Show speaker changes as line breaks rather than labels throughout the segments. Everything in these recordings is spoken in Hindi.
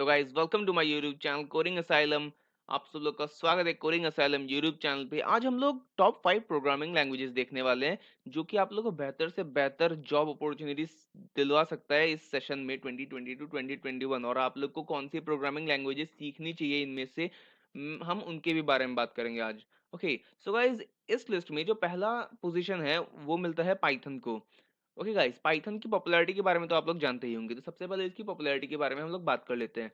So guys welcome to my YouTube channel coding asylum. आप सब लोग का स्वागत है कोडिंग असाइलम यूट्यूब चैनल पे। आज हम लोग टॉप 5 प्रोग्रामिंग लैंग्वेजेस देखने वाले हैं जो कि आप लोगों को बेहतर से बेहतर जॉब अपॉर्चुनिटीज दिलवा सकता है इस सेशन में 2020 टू 2021। और आप लोग को कौन सी प्रोग्रामिंग लैंग्वेजेस सीखनी चाहिए इनमें से हम उनके भी बारे में बात करेंगे आज। ओके सो गाइस, इस लिस्ट में जो पहला पोजीशन है वो मिलता है पाइथन को। ओके गाइस, पाइथन की पॉपुलैरिटी के बारे में तो आप लोग जानते ही होंगे, तो सबसे पहले इसकी पॉपुलैरिटी के बारे में हम लोग बात कर लेते हैं।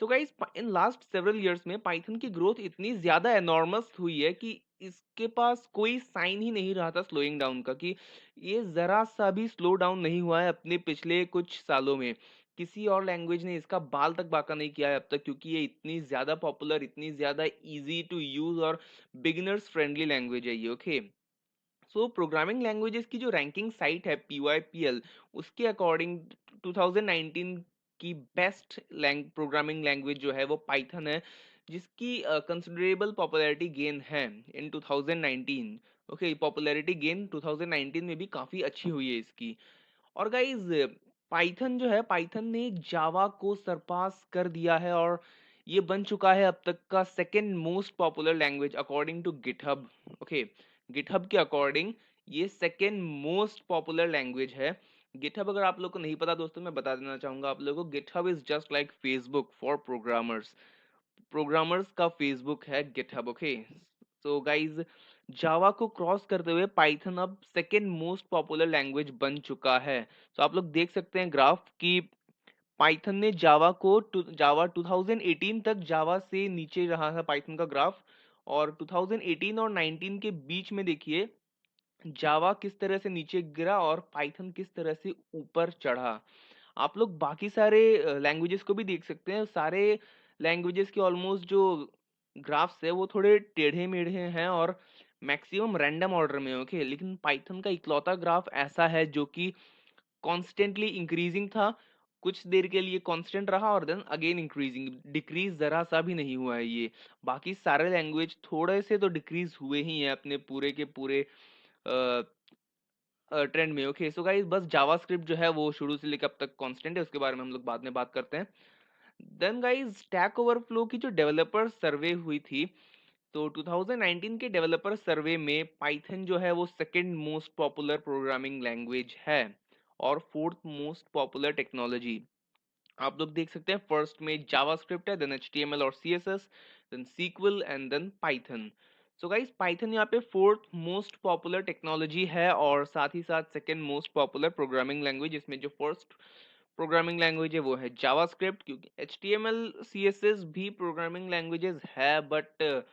So guys, in last several years में पाइथन की ग्रोथ इतनी ज्यादा एनॉर्मस हुई है कि इसके पास कोई साइन ही नहीं रहा था स्लोइंग डाउन का, कि ये जरा सा भी स्लो डाउन नहीं हुआ है अपने पिछले कुछ सालों में। किसी और लैंग्वेज ने इसका बाल तक बाका नहीं किया है अब तक, क्योंकि ये इतनी ज्यादा पॉपुलर, इतनी ज्यादा इजी टू यूज और बिगिनर्स फ्रेंडली लैंग्वेज है ये। ओके सो प्रोग्रामिंग लैंग्वेजेस की जो रैंकिंग साइट है PYPL, उसके अकॉर्डिंग 2019 की बेस्ट प्रोग्रामिंग लैंग्वेज जो है वो पाइथन है, जिसकी कंसिडरेबल पॉपुलैरिटी गेन है इन 2019। ओके, पॉपुलैरिटी गेन 2019 में भी काफ़ी अच्छी हुई है इसकी। और गाइज, पाइथन जो है, पाइथन ने जावा को सरपास कर दिया है और ये बन चुका है अब तक का second most popular language according to GitHub. Okay, GitHub के अकॉर्डिंग ये सेकंड मोस्ट पॉपुलर लैंग्वेज है। गिटहब अगर आप लोग को नहीं पता दोस्तों, मैं बता देना चाहूंगा आप लोगों को, GitHub is just like Facebook for programmers. Programmers का फेसबुक है गिटहब। ओके सो गाइज, जावा को क्रॉस करते हुए पाइथन अब सेकेंड मोस्ट पॉपुलर लैंग्वेज बन चुका है। तो आप लोग देख सकते हैं ग्राफ कि पाइथन ने जावा 2018 तक जावा से नीचे रहा था पाइथन का ग्राफ, और 2018 और 19 के बीच में देखिए जावा किस तरह से नीचे गिरा और पाइथन किस तरह से ऊपर चढ़ा। आप लोग बाकी सारे लैंग्वेजेस को भी देख सकते हैं। सारे लैंग्वेजेस के ऑलमोस्ट जो ग्राफ्स है वो थोड़े टेढ़े मेढ़े हैं और मैक्सिमम रैंडम ऑर्डर में। ओके, लेकिन पाइथन का इकलौता ग्राफ ऐसा है जो कि कॉन्स्टेंटली इंक्रीजिंग था, कुछ देर के लिए कांस्टेंट रहा और देन अगेन इंक्रीजिंग, डिक्रीज जरा सा भी नहीं हुआ है ये। बाकी सारे लैंग्वेज थोड़े से तो डिक्रीज हुए ही हैं अपने पूरे के पूरे ट्रेंड में। ओके सो गाइस, बस जावास्क्रिप्ट जो है वो शुरू से लेकर अब तक कांस्टेंट है, उसके बारे में हम लोग बाद में बात करते हैं। देन गाइस, स्टैक ओवरफ्लो की जो डेवलपर सर्वे हुई थी, तो 2019 के डेवलपर सर्वे में पाइथन जो है वो second most popular programming language है और फोर्थ मोस्ट पॉपुलर टेक्नोलॉजी। आप लोग देख सकते हैं फर्स्ट में जावास्क्रिप्ट है, देन HTML और CSS, then SQL and then Python. So guys, Python यहाँ पे फोर्थ मोस्ट पॉपुलर टेक्नोलॉजी है और साथ ही साथ second most popular programming language. इसमें जो फर्स्ट प्रोग्रामिंग लैंग्वेज है वो है जावास्क्रिप्ट, क्योंकि HTML CSS भी प्रोग्रामिंग लैंग्वेजेस है, बट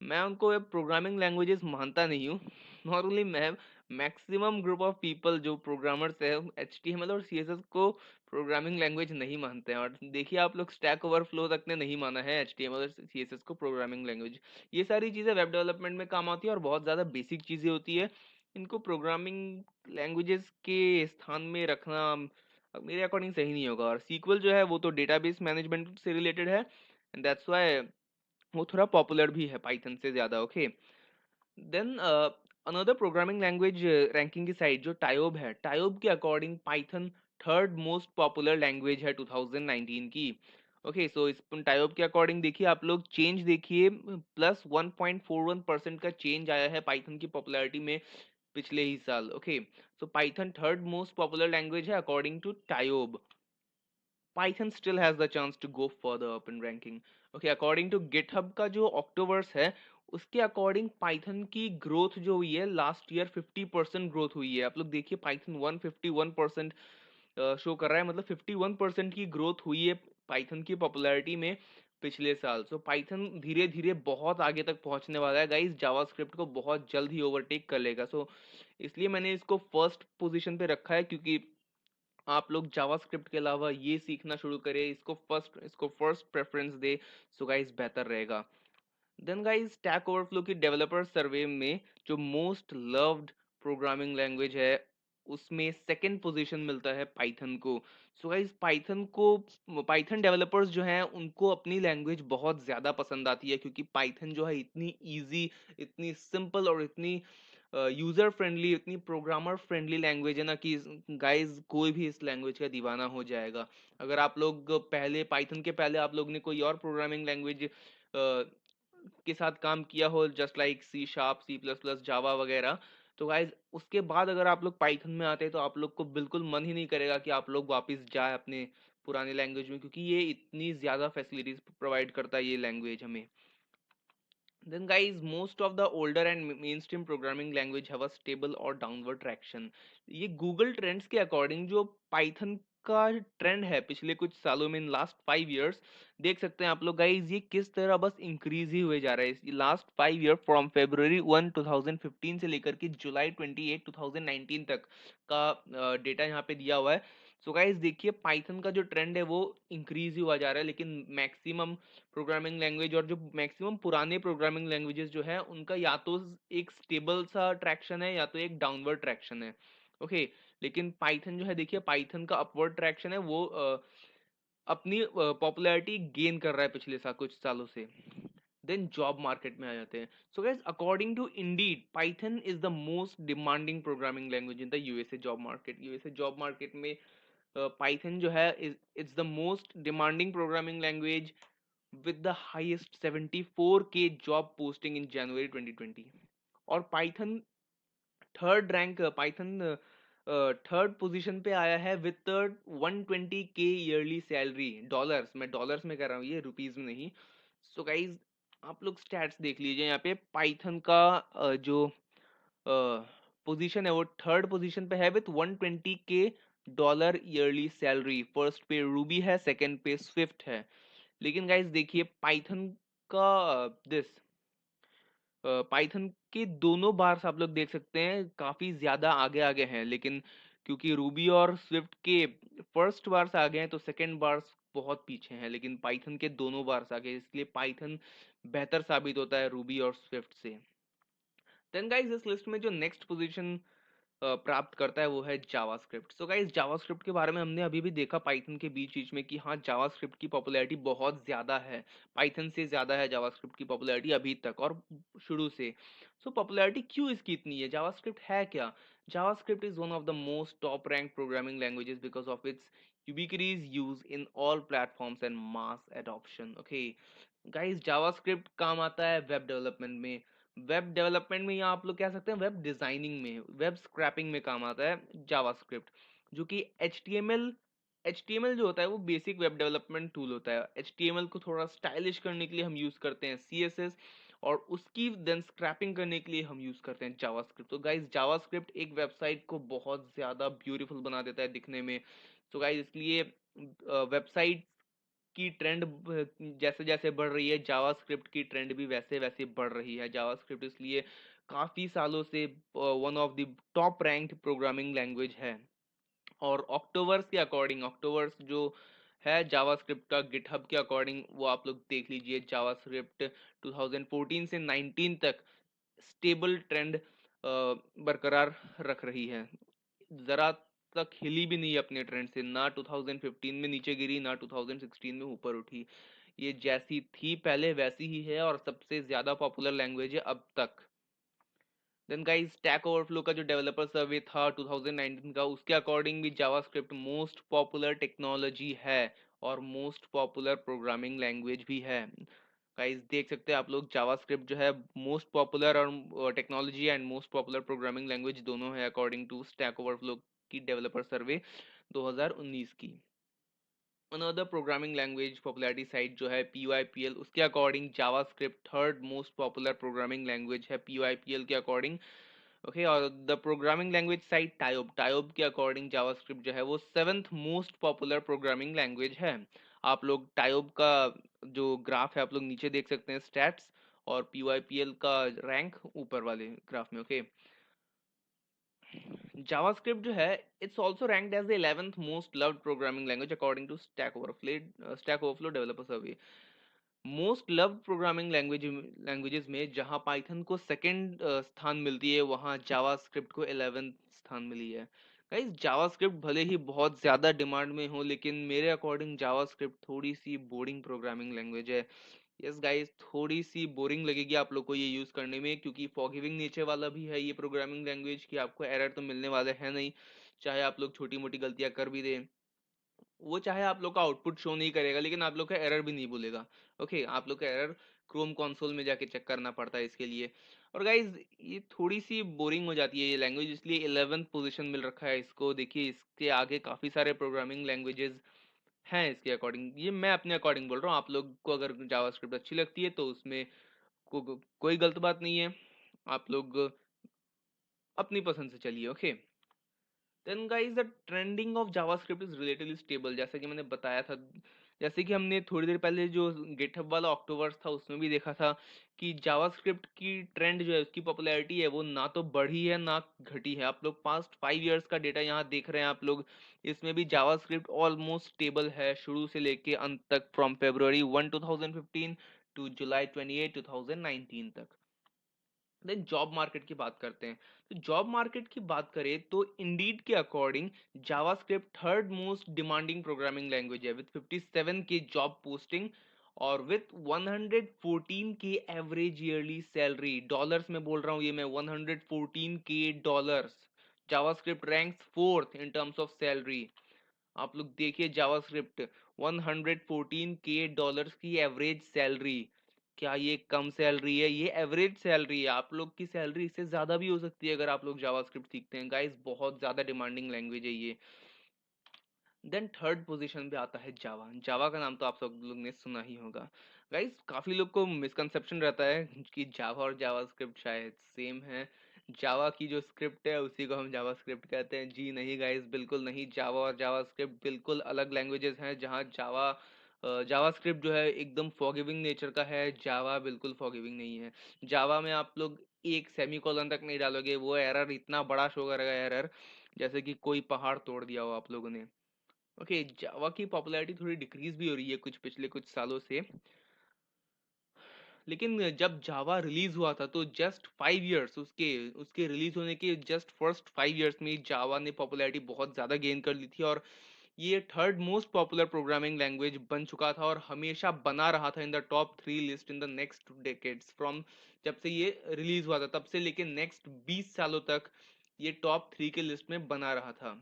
मैं उनको प्रोग्रामिंग लैंग्वेजेस मानता नहीं हूँ। नॉर्मली मैं, मैक्सिमम ग्रुप ऑफ पीपल जो प्रोग्रामर्स है, HTML और CSS को प्रोग्रामिंग लैंग्वेज नहीं मानते हैं। और देखिए आप लोग, स्टैक ओवरफ्लो तक ने नहीं माना है HTML और CSS को प्रोग्रामिंग लैंग्वेज। ये सारी चीज़ें वेब डेवलपमेंट में काम आती है और बहुत ज़्यादा बेसिक चीज़ें होती है। इनको प्रोग्रामिंग लैंग्वेजेस के स्थान में रखना मेरे अकॉर्डिंग सही नहीं होगा। और सीक्वल जो है वो तो डेटाबेस मैनेजमेंट से रिलेटेड है, एंड दैट्स वाई वो थोड़ा पॉपुलर भी है पाइथन से ज़्यादा। Okay, then another programming language ranking की साइड जो टायोब है, टायोब के according Python third most popular language है 2019 की। ओके सो इस टायोब के अकॉर्डिंग देखिए आप लोग, चेंज देखिए, +1.41% का चेंज आया है पाइथन की पॉपुलैरिटी में पिछले ही साल। Okay so Python third most popular language है according to TIOBE. Python still has the chance to go further up in ranking. Okay, according to GitHub का जो Octoverse है, उसके अकॉर्डिंग पाइथन की ग्रोथ जो हुई है लास्ट ईयर 50% ग्रोथ हुई है। आप लोग देखिए पाइथन 151% शो कर रहा है, मतलब 51% की ग्रोथ हुई है पाइथन की पॉपुलैरिटी में पिछले साल। सो पाइथन धीरे धीरे बहुत आगे तक पहुंचने वाला है गाइस, जावास्क्रिप्ट को बहुत जल्द ही ओवरटेक कर लेगा। सो इसलिए मैंने इसको फर्स्ट पोजीशन पे रखा है, क्योंकि आप लोग जावास्क्रिप्ट के अलावा ये सीखना शुरू करें, इसको फर्स्ट प्रेफरेंस दे, सो गाइस बेहतर रहेगा। देन गाइस, स्टैक ओवरफ्लो की डेवलपर सर्वे में जो मोस्ट लव्ड प्रोग्रामिंग लैंग्वेज है उसमें सेकंड पोजीशन मिलता है पाइथन को। सो गाइस, पाइथन डेवलपर्स जो हैं उनको अपनी लैंग्वेज बहुत ज़्यादा पसंद आती है, क्योंकि पाइथन जो है इतनी इजी, इतनी सिंपल और इतनी यूजर फ्रेंडली, इतनी प्रोग्रामर फ्रेंडली लैंग्वेज है ना कि गाइस कोई भी इस लैंग्वेज का दीवाना हो जाएगा। अगर आप लोग पहले पाइथन के पहले आप लोग ने कोई और प्रोग्रामिंग लैंग्वेज के साथ काम किया हो, just like C sharp, C plus plus, Java वगैरह, तो गाइज उसके बाद अगर आप लोग पाइथन में आते हैं तो आप लोग को बिल्कुल मन ही नहीं करेगा कि आप लोग वापस जाए अपने पुराने लैंग्वेज में, क्योंकि ये इतनी ज़्यादा फैसिलिटीज प्रोवाइड करता है ये लैंग्वेज हमें। Then guys, most of the older and mainstream programming language have a stable or downward traction. ये Google Trends के अकॉर्डिंग जो Python का ट्रेंड है पिछले कुछ सालों में, इन लास्ट 5 years, देख सकते हैं आप लोग गाइज ये किस तरह बस इंक्रीज ही हुए जा रहा है लास्ट 5 year, फ्रॉम February 1 2015 से लेकर के July 28 2019 तक का डेटा यहाँ पे दिया हुआ है। सो गाइज देखिए पाइथन का जो ट्रेंड है वो इंक्रीज ही हुआ जा रहा है, लेकिन मैक्सिमम प्रोग्रामिंग लैंग्वेज और जो मैक्सिमम पुराने प्रोग्रामिंग लैंग्वेजेस जो है उनका या तो एक स्टेबल सा ट्रैक्शन है या तो एक डाउनवर्ड ट्रैक्शन है। ओके, लेकिन पाइथन जो है देखिए पाइथन का अपवर्ड ट्रैक्शन है, वो अपनी पॉपुलैरिटी गेन कर रहा है पिछले कुछ सालों से। देन जॉब मार्केट में आ जाते हैं। So guys according to Indeed Python is the most demanding programming language in the USA job market. USA job market में पाइथन जो है it's the most demanding programming language with the highest 74K job posting in January 2020। और पाइथन पाइथन थर्ड पोजीशन पे आया है with 120K yearly salary, dollars, मैं डॉलर्स में कर रहा हूँ, ये रुपीज में नहीं। सो गाइज आप लोग स्टैट्स देख लीजिए यहाँ पे पाइथन का जो पोजीशन है वो थर्ड पोजीशन पे है with 120K dollar yearly salary. First पे रूबी है, सेकंड पे स्विफ्ट है। लेकिन गाइस देखिए पाइथन का दिस पाइथन के दोनों बार्स आप लोग देख सकते हैं काफी ज्यादा आगे आगे हैं, लेकिन क्योंकि रूबी और स्विफ्ट के फर्स्ट बार्स आगे हैं तो सेकंड बार्स बहुत पीछे हैं, लेकिन पाइथन के दोनों बार्स आगे हैं, इसलिए पाइथन बेहतर साबित होता है रूबी और स्विफ्ट से। देन गाइस इस लिस्ट में जो नेक्स्ट पोजीशन प्राप्त करता है वो है जावास्क्रिप्ट। सो गाइस जावास्क्रिप्ट के बारे में हमने अभी भी देखा पाइथन के बीच बीच में कि हाँ जावास्क्रिप्ट की पॉपुलैरिटी बहुत ज़्यादा है, पाइथन से ज़्यादा है जावास्क्रिप्ट की पॉपुलैरिटी अभी तक और शुरू से। सो पॉपुलैरिटी क्यों इसकी इतनी है, जावास्क्रिप्ट है क्या? JavaScript is one of the most top rank programming languages because of its ubiquitous use in all platforms and mass adoption। okay guys JavaScript काम आता है वेब डेवलपमेंट में, वेब डेवलपमेंट में, या आप लोग कह सकते हैं वेब डिजाइनिंग में, वेब स्क्रैपिंग में काम आता है जावास्क्रिप्ट, जो कि एच टी एम एल जो होता है वो बेसिक वेब डेवलपमेंट टूल होता है। एच टी एम एल को थोड़ा स्टाइलिश करने के लिए हम यूज करते हैं सी एस एस, और उसकी देन स्क्रैपिंग करने के लिए हम यूज करते हैं जावास्क्रिप्ट। तो गाइज जावास्क्रिप्ट एक वेबसाइट को बहुत ज्यादा ब्यूटीफुल बना देता है दिखने में। तो गाइज इसलिए वेबसाइट की ट्रेंड जैसे जैसे बढ़ रही है जावास्क्रिप्ट की ट्रेंड भी वैसे वैसे बढ़ रही है। जावास्क्रिप्ट इसलिए काफी सालों से one of the top ranked programming language है। और ऑक्टोवर्स के अकॉर्डिंग, ऑक्टोवर्स जो है जावास्क्रिप्ट का गिटहब के अकॉर्डिंग, वो आप लोग देख लीजिए, जावास्क्रिप्ट 2014 से 19 तक स्टेबल ट्रेंड बरकरार रख रही है, जरा तक हिली भी नहीं अपने ट्रेंड से, ना 2015 में नीचे गिरी ना 2016 में ऊपर उठी। ये जैसी थी पहले वैसी ही है और सबसे ज्यादा पॉपुलर लैंग्वेज है अब तक। देन गाइस स्टैक ओवरफ्लो का जो डेवलपर सर्वे था 2019 का, उसके अकॉर्डिंग भी जावास्क्रिप्ट मोस्ट पॉपुलर टेक्नोलॉजी है और मोस्ट पॉपुलर प्रोग्रामिंग लैंग्वेज भी है। गाइस देख सकते हैं आप लोग जावास्क्रिप्ट जो है मोस्ट पॉपुलर और technology and most popular programming language दोनों है अकॉर्डिंग टू स्टैक ओवरफ्लो की डेवलपर सर्वे 2019 की। Another programming language popularity site जो है PYPL, उसके according JavaScript third most popular programming language है PYPL के अकॉर्डिंग। ओके, और द प्रोग्रामिंग लैंग्वेज साइट टायोब के अकॉर्डिंग जावास्क्रिप्ट जो है वो seventh most popular programming language है। आप लोग टायोब का जो ग्राफ है आप लोग नीचे देख सकते हैं स्टैट्स, और PYPL का रैंक ऊपर वाले ग्राफ में। ओके, जावास्क्रिप्ट जो है it's also ranked as the 11th most loved programming language according to Stack Overflow developer survey. Most loved programming languages में जहां पाइथन को सेकंड स्थान मिलती है, वहां जावास्क्रिप्ट को 11th स्थान मिली है। गाइस जावास्क्रिप्ट भले ही बहुत ज्यादा डिमांड में हो, लेकिन मेरे अकॉर्डिंग जावास्क्रिप्ट थोड़ी सी बोरिंग प्रोग्रामिंग लैंग्वेज है। यस गाइस, थोड़ी सी बोरिंग लगेगी आप लोग को ये यूज करने में, क्योंकि फॉरगिविंग नेचर वाला भी है ये प्रोग्रामिंग लैंग्वेज कि आपको एरर तो मिलने वाले हैं नहीं, चाहे आप लोग छोटी मोटी गलतियां कर भी दें। वो चाहे आप लोग का आउटपुट शो नहीं करेगा, लेकिन आप लोग का एरर भी नहीं बोलेगा। ओके, आप लोग का एरर क्रोम कंसोल में जाके चेक करना पड़ता है इसके लिए। और गाइज, ये थोड़ी सी बोरिंग हो जाती है ये लैंग्वेज, इसलिए 11th पोजीशन मिल रखा है इसको। देखिए, इसके आगे काफ़ी सारे प्रोग्रामिंग लैंग्वेजेस हैं इसके अकॉर्डिंग। ये मैं अपने अकॉर्डिंग बोल रहा हूँ, आप लोग को अगर जावास्क्रिप्ट अच्छी लगती है तो उसमें कोई गलत बात नहीं है। आप लोग अपनी पसंद से चलिए। Okay, then guys, the trending of JavaScript is relatively stable, जैसे कि मैंने बताया था। जैसे कि हमने थोड़ी देर पहले जो गिटहब वाला अक्टूबर था उसमें भी देखा था कि जावास्क्रिप्ट की ट्रेंड जो है, उसकी पॉपुलैरिटी है, वो ना तो बढ़ी है ना घटी है। आप लोग पास्ट 5 इयर्स का डेटा यहाँ देख रहे हैं आप लोग। इसमें भी जावास्क्रिप्ट ऑलमोस्ट स्टेबल है शुरू से लेके अंत तक, फ्रॉम February 1 2015 टू July 28 2019 तक। देन जॉब मार्केट की बात करते हैं। तो जॉब मार्केट की बात करें तो इंडीड के according JavaScript third most demanding programming language है, विद 57 के जॉब पोस्टिंग और विथ 114 के एवरेज ईयरली सैलरी। डॉलर्स में बोल रहा हूँ ये मैं, 114 के dollars. JavaScript ranks fourth in terms of salary. आप लोग देखिए, जावास्क्रिप्ट 114 के डॉलर्स की एवरेज सैलरी। क्या ये कम सैलरी है? ये एवरेज सैलरी है। आप लोग की सैलरी इससे ज्यादा भी हो सकती है अगर आप लोग जावास्क्रिप्ट सीखते हैं। गाइस, बहुत ज्यादा डिमांडिंग लैंग्वेज है ये। देन थर्ड पोजीशन पे आता है जावा। जावा का नाम तो आप सब लोग ने सुना ही होगा। गाइस, काफी लोग को मिसकंसेप्शन रहता है कि जावा और जावास्क्रिप्ट शायद सेम है। जावा की जो स्क्रिप्ट है उसी को हम जावास्क्रिप्ट कहते हैं। जी नहीं गाइस, बिल्कुल नहीं। जावा और जावास्क्रिप्ट बिल्कुल अलग लैंग्वेजेस हैं। जहाँ जावास्क्रिप्ट जो है एकदम फॉरगिविंग नेचर का है, जावा बिल्कुल फॉरगिविंग नहीं है। जावा में आप लोग एक सेमीकोलन तक नहीं डालोगे, वो एरर इतना बड़ा शो करेगा, एरर जैसे कि कोई पहाड़ तोड़ दिया हो आप लोगों ने। ओके, जावा की पॉपुलैरिटी थोड़ी डिक्रीज भी हो रही है कुछ पिछले कुछ सालों से। लेकिन जब जावा रिलीज हुआ था तो जस्ट 5 इयर्स, उसके उसके रिलीज होने के जस्ट फर्स्ट 5 इयर्स में जावा ने पॉपुलैरिटी बहुत ज्यादा गेन कर ली थी, और ये third most popular programming language बन चुका था और हमेशा बना रहा था in the top 3 list in the next decades. From जब से ये रिलीज हुआ था तब से लेके नेक्स्ट 20 सालों तक ये टॉप 3 के लिस्ट में बना रहा था।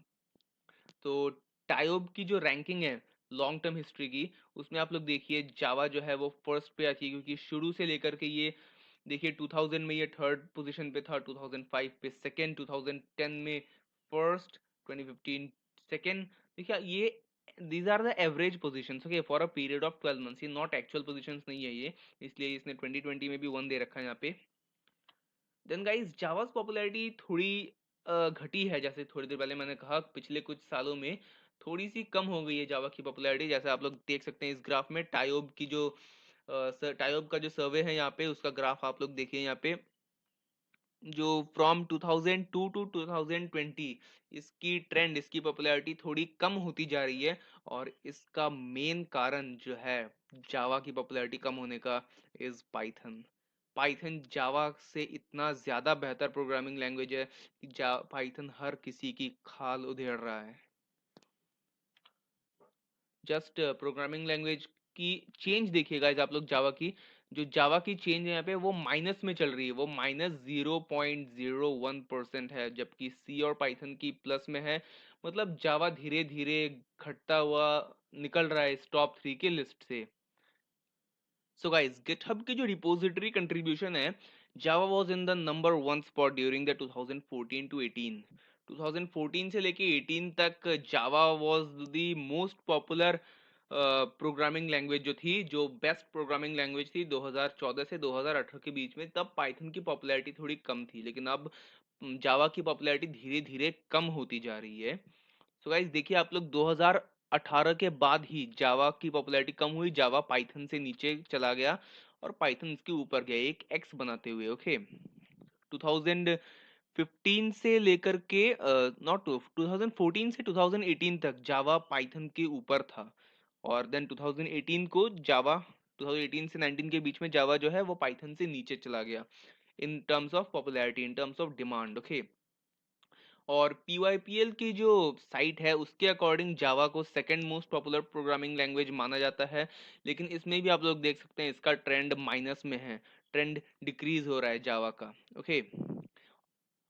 तो टायोब की जो रैंकिंग है लॉन्ग टर्म हिस्ट्री की, उसमें आप लोग देखिए जावा जो है वो फर्स्ट पे आती है, क्योंकि शुरू से लेकर के ये देखिए 2000 में ये थर्ड पोजीशन पे था, 2005 पे सेकंड, 2010 में फर्स्ट, 2015 सेकंड। देखिए ये these are the average positions, okay, for a period of 12 months. ये नॉट एक्चुअल पोजीशंस नहीं है ये, इसलिए इसने 2020 में भी 1 दे रखा है यहाँ पे। देन गाइस, जावास पॉपुलैरिटी थोड़ी घटी है, जैसे थोड़ी देर पहले मैंने कहा, पिछले कुछ सालों में थोड़ी सी कम हो गई है जावा की पॉपुलैरिटी। जैसे आप लोग देख सकते हैं इस ग्राफ में, टायोब की जो टायोब का जो सर्वे है यहाँ पे, उसका ग्राफ आप लोग देखिए यहाँ पे, जो फ्रॉम 2002 टू 2020 इसकी ट्रेंड, इसकी पॉपुलैरिटी थोड़ी कम होती जा रही है। और इसका मेन कारण जो है जावा की पॉपुलैरिटी कम होने का, इज पाइथन। पाइथन जावा से इतना ज्यादा बेहतर प्रोग्रामिंग लैंग्वेज है कि पाइथन हर किसी की खाल उधेड़ रहा है। जस्ट प्रोग्रामिंग लैंग्वेज की चेंज देखिएगा आप लोग। जावा की जो जावा की चेंज है यहाँ पे, वो माइनस में चल रही है, वो -0.01% है, जबकि सी और पाइथन की प्लस में है। मतलब जावा धीरे धीरे घटता हुआ निकल रहा है इस टॉप 3 के लिस्ट से। सो गाइस, गिटहब की जो रिपोजिटरी कंट्रीब्यूशन है, Java was in the number 1 spot during the 2014 to 18। 2014 से लेके 18 तक Java was the most popular programming language जो थी, जो बेस्ट प्रोग्रामिंग लैंग्वेज थी 2014 से 2018 के बीच में। तब पाइथन की पॉपुलैरिटी थोड़ी कम थी, लेकिन अब जावा की पॉपुलैरिटी धीरे धीरे कम होती जा रही है। सो गाइस देखिए, आप लोग 2018 के बाद ही जावा की पॉपुलैरिटी कम हुई, जावा पाइथन से नीचे चला गया और पाइथन इसके ऊपर गया, एक एक्स बनाते हुए। ओके, 2015 से लेकर के नॉट 2014 से 2018 तक जावा पाइथन के ऊपर था। और देन 2018 को जावा, 2018 से 19 के बीच में जावा जो है वो पाइथन से नीचे चला गया इन terms of popularity, in terms of demand. Okay, और PYPL की जो साइट है उसके अकॉर्डिंग जावा को second most popular programming language माना जाता है, लेकिन इसमें भी आप लोग देख सकते हैं इसका ट्रेंड माइनस में है, ट्रेंड डिक्रीज हो रहा है जावा का। ओके,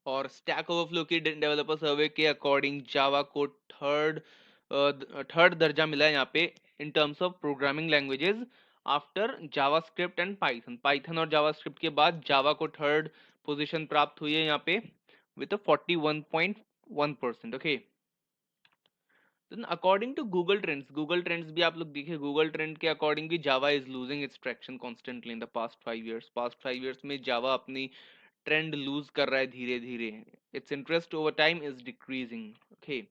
और स्टैक ओवरफ्लो की डेवलपर सर्वे के अकॉर्डिंग जावा को थर्ड दर्जा मिला है यहाँ पे इन terms of programming languages after JavaScript and Python. Python और जावास्क्रिप्ट के बाद जावा को थर्ड पोजीशन प्राप्त हुई है यहाँ पे with 41.1%। Okay, according to Google trends भी आप लोग देखिए, गूगल ट्रेंड के अकॉर्डिंग भी Java is losing its traction constantly in the past 5 years में जावा अपनी ट्रेंड लूज कर रहा है धीरे धीरे, it's interest over time is decreasing. Okay,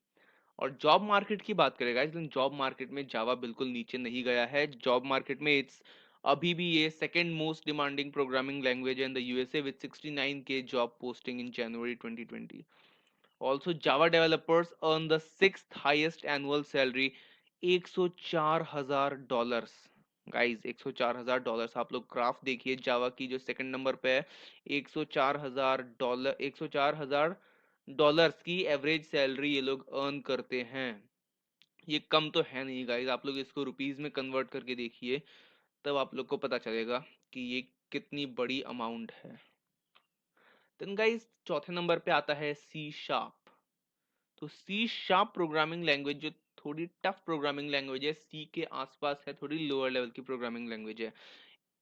और जॉब मार्केट की बात करेगा, लेकिन जॉब मार्केट में जावा बिल्कुल नीचे नहीं गया है। जॉब मार्केट में इट्स अभी भी ये second most demanding programming language in the USA with 69 के job posting in January 2020। Also, Java developers earn the sixth highest annual salary, $104,000। Guys $104,000, आप लोग ग्राफ देखिए जावा की जो सेकंड नंबर पे है, $104,000, $104,000 की एवरेज सैलरी ये लोग अर्न करते हैं। ये कम तो है नहीं गाइज, आप लोग इसको रुपीज में कन्वर्ट करके देखिए, तब आप लोग को पता चलेगा कि ये कितनी बड़ी अमाउंट है। देन गाइज चौथे नंबर पे आता है सी शार्प। तो सी शार्प प्रोग्रामिंग लैंग्वेज जो थोड़ी टफ प्रोग्रामिंग लैंग्वेज है, सी के आसपास है, थोड़ी लोअर लेवल की प्रोग्रामिंग लैंग्वेज है।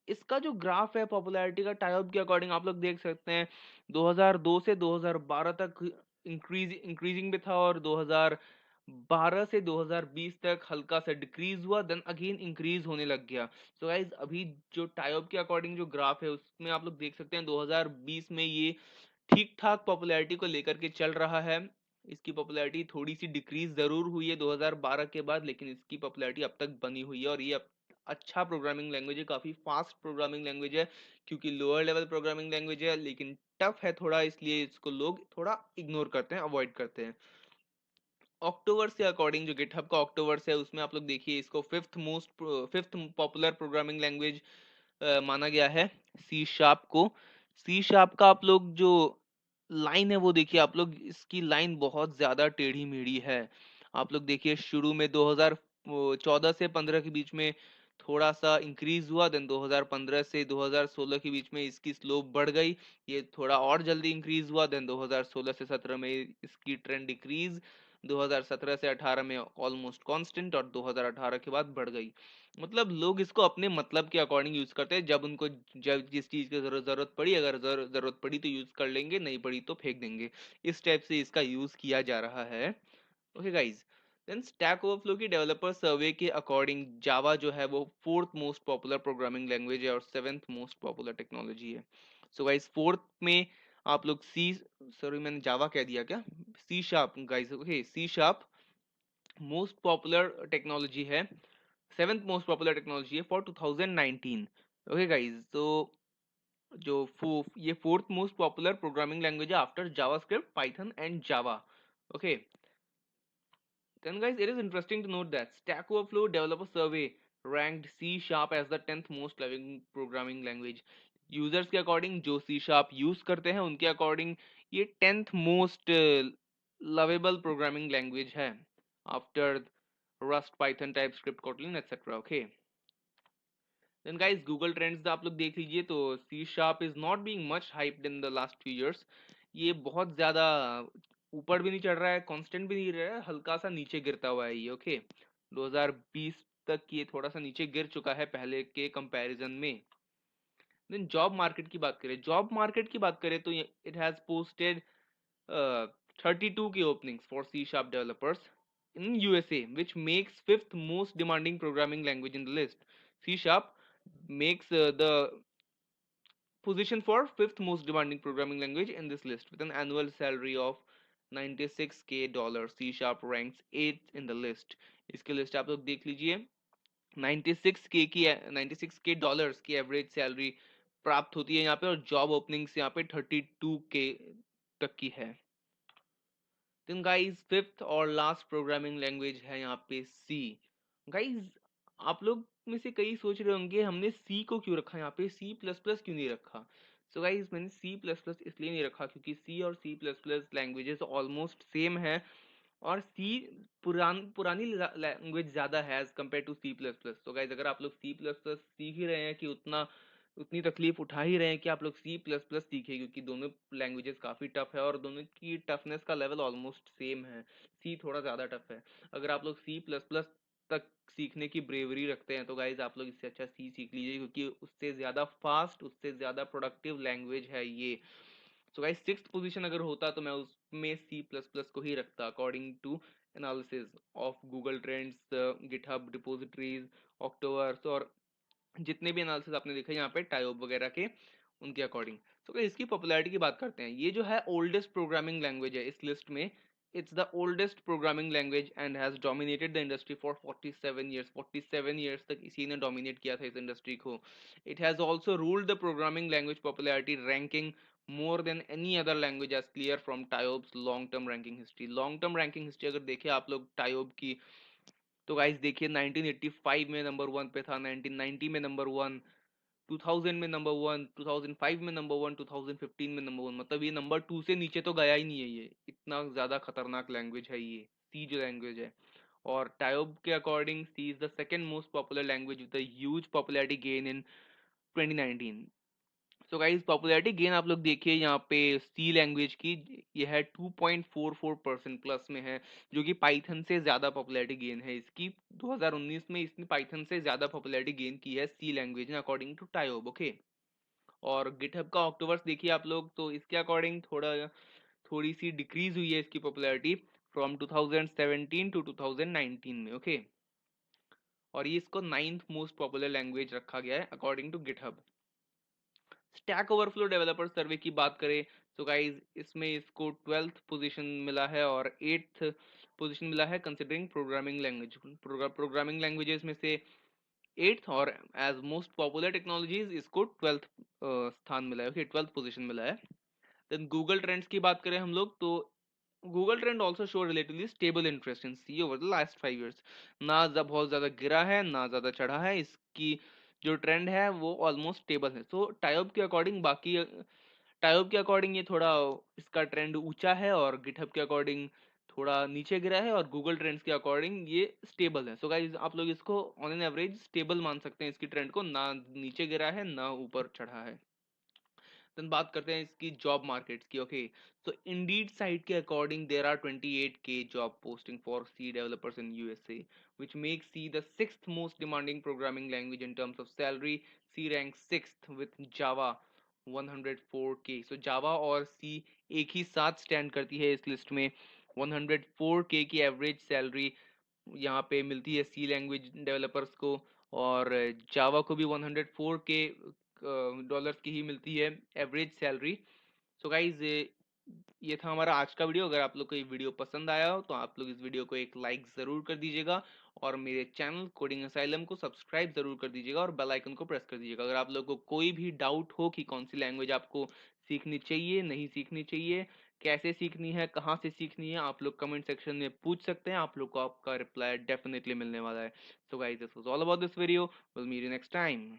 इसका जो ग्राफ है पॉपुलैरिटी का टाइप के अकॉर्डिंग आप लोग देख सकते हैं, 2002 से 2012 तक इंक्रीजिंग में था, और 2012 से 2020 तक हल्का सा डिक्रीज हुआ, देन अगेन इंक्रीज होने लग गया। सो गाइज अभी जो टाइप के अकॉर्डिंग जो ग्राफ है उसमें आप लोग देख सकते हैं 2020 में ये ठीक ठाक पॉपुलैरिटी को लेकर के चल रहा है। इसकी पॉपुलैरिटी थोड़ी सी डिक्रीज जरूर हुई है 2012 के बाद, लेकिन इसकी पॉपुलैरिटी अब तक बनी हुई है, और ये अच्छा प्रोग्रामिंग लैंग्वेज है, काफी फास्ट प्रोग्रामिंग लैंग्वेज है, क्योंकि लोअर लेवल प्रोग्रामिंग लैंग्वेज है लेकिन टफ है थोड़ा, इसलिए इसको लोग थोड़ा इग्नोर करते हैं, अवॉइड करते हैं। अक्टूबर के अकॉर्डिंग जो गिटहब का अक्टूबर है उसमें आप लोग देखिए इसको फिफ्थ पॉपुलर प्रोग्रामिंग लैंग्वेज माना गया है, सी शार्प को। सी शार्प का आप लोग जो लाइन है वो देखिए, आप लोग इसकी लाइन बहुत ज्यादा टेढ़ी मेढ़ी है। आप लोग देखिए शुरू में 2014 से 15 के बीच में थोड़ा सा इंक्रीज हुआ, देन 2015 से 2016 के बीच में इसकी स्लोप बढ़ गई, ये थोड़ा और जल्दी इंक्रीज हुआ, देन 2016 से 17 में इसकी ट्रेंड डिक्रीज, 2017 से 18 में ऑलमोस्ट कांस्टेंट, और 2018 के बाद बढ़ गई। मतलब लोग इसको अपने मतलब के अकॉर्डिंग यूज करते हैं, जब उनको जब जिस चीज की जरूरत पड़ी, अगर जरूरत पड़ी तो यूज कर लेंगे, नहीं पड़ी तो फेंक देंगे, इस टाइप से इसका यूज किया जा रहा है। Okay guys, then Stack Overflow की डेवलपर सर्वे के अकॉर्डिंग जावा जो है वो fourth most popular programming language है और सेवेंथ मोस्ट पॉपुलर टेक्नोलॉजी है। सो गाइज फोर्थ में आप लोग सी, सॉरी मैंने जावा कह दिया क्या, C sharp guys, okay C sharp most popular technology है, सेवेंथ मोस्ट पॉपुलर टेक्नोलॉजी है फॉर 2019। ओके गाइज, तो जो ये fourth most popular programming language है after JavaScript, Python and Java. Okay, then guys it is interesting to note that Stack Overflow developer survey ranked C Sharp as the 10th most loving programming language। Users के अकॉर्डिंग जो सी शार्प यूज करते हैं उनके अकॉर्डिंग ये 10th most lovable programming language है after Rust, Python, TypeScript, Kotlin etcetera. Okay, then guys Google trends आप लोग देख लीजिए, तो C sharp is not being much hyped in the last few years. ये बहुत ज्यादा ऊपर भी नहीं चढ़ रहा है, कांस्टेंट भी नहीं रह रहा है, हल्का सा नीचे गिरता हुआ है ये। ओके, 2020 तक ये थोड़ा सा नीचे गिर चुका है पहले के कंपैरिजन में। देन जॉब मार्केट की बात करें, जॉब मार्केट की बात करें तो इट हैज पोस्टेड 32 की openings for C sharp developers in USA, which makes fifth most demanding programming language in the list. C Sharp makes the position for fifth most demanding programming language in this list with an annual salary of 96K dollars. C Sharp ranks 8th in the list. इसकी लिस्ट आप लोग देख लीजिए, 96K डॉलर्स की एवरेज सैलरी प्राप्त होती है यहाँ पे, और जॉब ओपनिंग्स यहाँ पे 32K तक की है। देन गाइस फिफ्थ और लास्ट प्रोग्रामिंग लैंग्वेज है यहाँ पे सी। गाइस आप लोग में से कई सोच रहे होंगे हमने सी को क्यों रखा यहाँ पे, सी प्लस प्लस क्यों नहीं रखा। सो गाइस मैंने C++ इसलिए नहीं रखा क्योंकि C और C++ लैंग्वेजेस ऑलमोस्ट सेम है, और C पुरानी लैंग्वेज ज़्यादा है एज कम्पेयर टू C++। तो गाइज अगर आप लोग C++ सीख ही रहे हैं कि उतनी तकलीफ उठा ही रहे हैं कि आप लोग C++ सीखें, क्योंकि दोनों लैंग्वेजेस काफ़ी टफ है और दोनों की टफनेस का लेवल ऑलमोस्ट सेम है। C थोड़ा ज़्यादा टफ है। अगर आप लोग C++ तक सीखने की ब्रेवरी रखते हैं तो गाइज आप लोग इससे अच्छा C सीख लीजिए, क्योंकि उससे ज़्यादा फास्ट, उससे ज़्यादा प्रोडक्टिव लैंग्वेज है ये। सो गाइस सिक्स्थ पोजीशन अगर होता तो मैं उसमें C++ को ही रखता according to analysis of Google trends, GitHub repositories, Octoverse, और जितने भी एनालिसिस आपने देखे यहाँ पे टायोब वगैरह के, उनके अकॉर्डिंग। तो इसकी पॉपुलैरिटी की बात करते हैं। ये जो है ओल्डेस्ट प्रोग्रामिंग लैंग्वेज है इस लिस्ट में। It's the oldest programming language and has dominated the industry for 47 years. 47 years तक इसी ने डोमिनेट किया था इस इंडस्ट्री को। It has also ruled the programming language popularity ranking more than any other language as clear from TIOB's long term ranking history। long term ranking history अगर देखें आप लोग TIOB की, तो गाइस देखिए 1985 में नंबर 1 पे था, 1990 में नंबर 1, 2000 में नंबर 1, 2005 में नंबर 1, 2015 में नंबर 1। मतलब ये नंबर 2 से नीचे तो गया ही नहीं है। ये इतना ज़्यादा खतरनाक लैंग्वेज है ये सी जो लैंग्वेज है। और टायोब के according C is the second most popular language with the huge popularity gain in 2019। So guys popularity gain आप लोग देखिए यहाँ पे सी लैंग्वेज की, ये है 2.44% प्लस में है, जो कि पाइथन से ज़्यादा पॉपुलैरिटी गेन है इसकी। 2019 में इसने पाइथन से ज़्यादा पॉपुलैरिटी गेन की है सी लैंग्वेज ने अकॉर्डिंग टू टायोब। ओके, और गिटहब का ऑक्टोबर्स देखिए आप लोग, तो इसके अकॉर्डिंग थोड़ी सी डिक्रीज हुई है इसकी पॉपुलैरिटी फ्रॉम 2017 टू 2019 में। ओके, और ये इसको 9th मोस्ट पॉपुलर लैंग्वेज रखा गया है according to GitHub. Stack Overflow developer survey की बात करें तो गाइज इसमें इसको 12th पोजीशन मिला है और 8th पोजीशन मिला है considering programming language. Programming languages में से 8th, और एज मोस्ट पॉपुलर टेक्नोलॉजीज इसको 12th स्थान मिला है। ओके, 12th पोजीशन मिला है। देन गूगल ट्रेंड्स की बात करें हम लोग तो Google trend also show relatively stable interest in C over the last 5 years. ना बहुत ज़्यादा गिरा है ना ज़्यादा चढ़ा है, इसकी जो ट्रेंड है वो ऑलमोस्ट स्टेबल है। सो टायोब के अकॉर्डिंग ये थोड़ा इसका ट्रेंड ऊंचा है, और गिटहब के अकॉर्डिंग थोड़ा नीचे गिरा है, और गूगल ट्रेंड्स के अकॉर्डिंग ये स्टेबल है। सो गाइस आप लोग इसको ऑन एन एवरेज स्टेबल मान सकते हैं इसकी ट्रेंड को, ना नीचे गिरा है ना ऊपर चढ़ा है। देन बात करते हैं इसकी जॉब मार्केट्स की। ओके, सो इंडीड साइट के according there are 28K job posting for C developers in USA, which makes C the 6th most demanding programming language in terms of salary. C rank 6th with Java 104K। So Java और सी एक ही साथ स्टैंड करती है इस लिस्ट में। 104K की एवरेज सैलरी यहाँ पे मिलती है सी लैंग्वेज डेवलपर्स को, और जावा को भी 104K डॉलर्स की ही मिलती है एवरेज सैलरी। सो गाइज ये था हमारा आज का वीडियो। अगर आप लोग को ये वीडियो पसंद आया हो तो आप लोग इस वीडियो को एक लाइक ज़रूर कर दीजिएगा, और मेरे चैनल कोडिंग असाइलम को सब्सक्राइब ज़रूर कर दीजिएगा, और बेल आइकन को प्रेस कर दीजिएगा। अगर आप लोग को कोई भी डाउट हो कि कौन सी लैंग्वेज आपको सीखनी चाहिए, नहीं सीखनी चाहिए, कैसे सीखनी है, कहाँ से सीखनी है, आप लोग कमेंट सेक्शन में पूछ सकते हैं। आप लोग को आपका रिप्लाई डेफिनेटली मिलने वाला है। So guys this was all about this video. Will meet you next time.